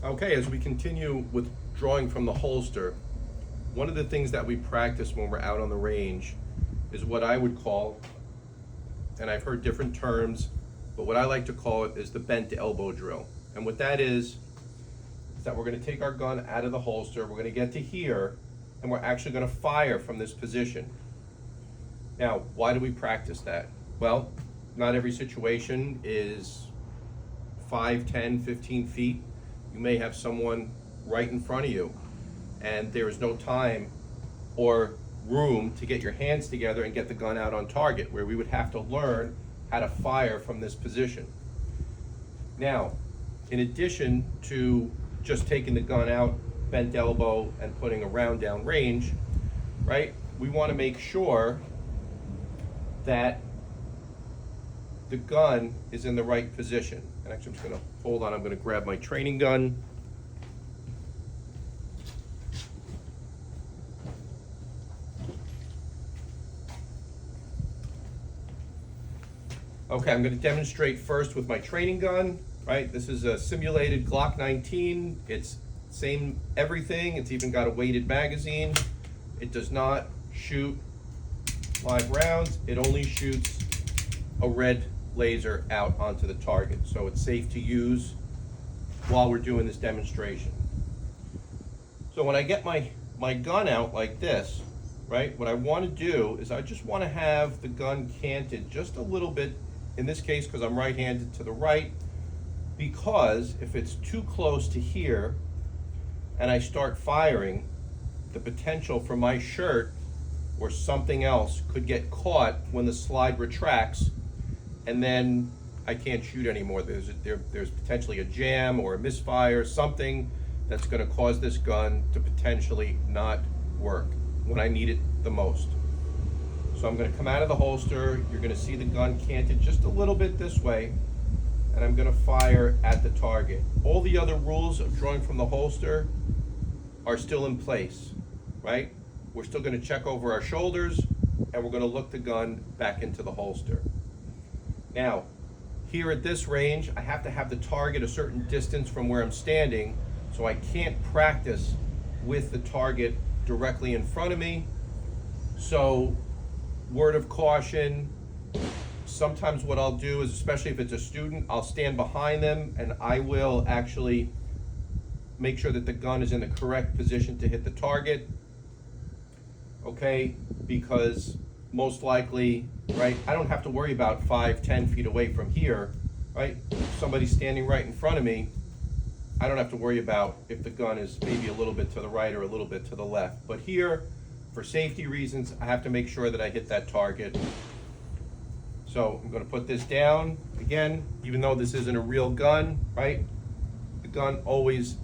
Okay, as we continue with drawing from the holster, one of the things that we practice when we're out on the range is what I would call, and I've heard different terms, but what I like to call it is the bent elbow drill. And what that is that we're gonna take our gun out of the holster, we're gonna get to here, and we're actually gonna fire from this position. Now, why do we practice that? Well, not every situation is 5, 10, 15 feet. You may have someone right in front of you, and there is no time or room to get your hands together and get the gun out on target, where we would have to learn how to fire from this position. Now, in addition to just taking the gun out, bent elbow, and putting a round down range, right, we want to make sure that the gun is in the right position. And actually, I'm just gonna, hold on, I'm gonna grab my training gun. Okay, I'm gonna demonstrate first with my training gun, right? This is a simulated Glock 19. It's same everything. It's even got a weighted magazine. It does not shoot live rounds. It only shoots a red laser out onto the target. So it's safe to use while we're doing this demonstration. So when I get my gun out like this, right, what I want to do is I just want to have the gun canted just a little bit, in this case because I'm right-handed, to the right, because if it's too close to here and I start firing, the potential for my shirt or something else could get caught when the slide retracts, and then I can't shoot anymore. There's potentially a jam or a misfire, something that's gonna cause this gun to potentially not work when I need it the most. So I'm gonna come out of the holster, you're gonna see the gun canted just a little bit this way, and I'm gonna fire at the target. All the other rules of drawing from the holster are still in place, right? We're still gonna check over our shoulders, and we're gonna look the gun back into the holster. Now, here at this range, I have to have the target a certain distance from where I'm standing, so I can't practice with the target directly in front of me. So, word of caution, sometimes what I'll do is, especially if it's a student, I'll stand behind them and I will actually make sure that the gun is in the correct position to hit the target. Okay, because most likely, right, I don't have to worry about 5, 10 feet away from here, right? If somebody's standing right in front of me, I don't have to worry about if the gun is maybe a little bit to the right or a little bit to the left. But here, for safety reasons, I have to make sure that I hit that target. So I'm gonna put this down. Again, even though this isn't a real gun, right? The gun always,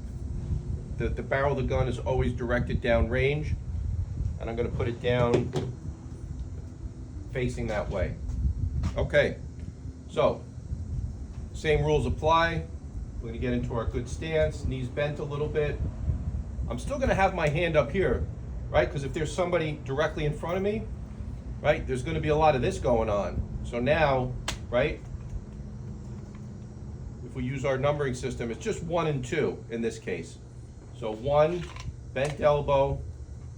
the barrel of the gun is always directed down range. And I'm gonna put it down facing that way. Okay, so same rules apply. We're gonna get into our good stance, knees bent a little bit. I'm still gonna have my hand up here, right? Because if there's somebody directly in front of me, right, there's gonna be a lot of this going on. So now, right, if we use our numbering system, it's just 1 and 2 in this case. So 1, bent elbow.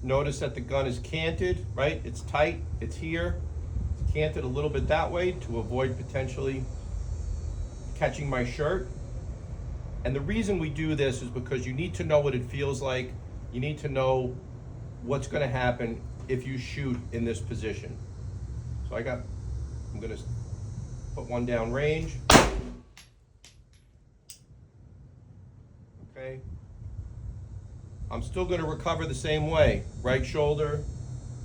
Notice that the gun is canted, right? It's tight, it's here. It's canted a little bit that way to avoid potentially catching my shirt. And the reason we do this is because you need to know what it feels like. You need to know what's gonna happen if you shoot in this position. So I'm gonna put one down range. Okay. I'm still gonna recover the same way. Right shoulder,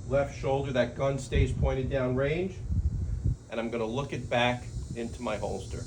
left shoulder, that gun stays pointed down range, and I'm gonna look it back into my holster.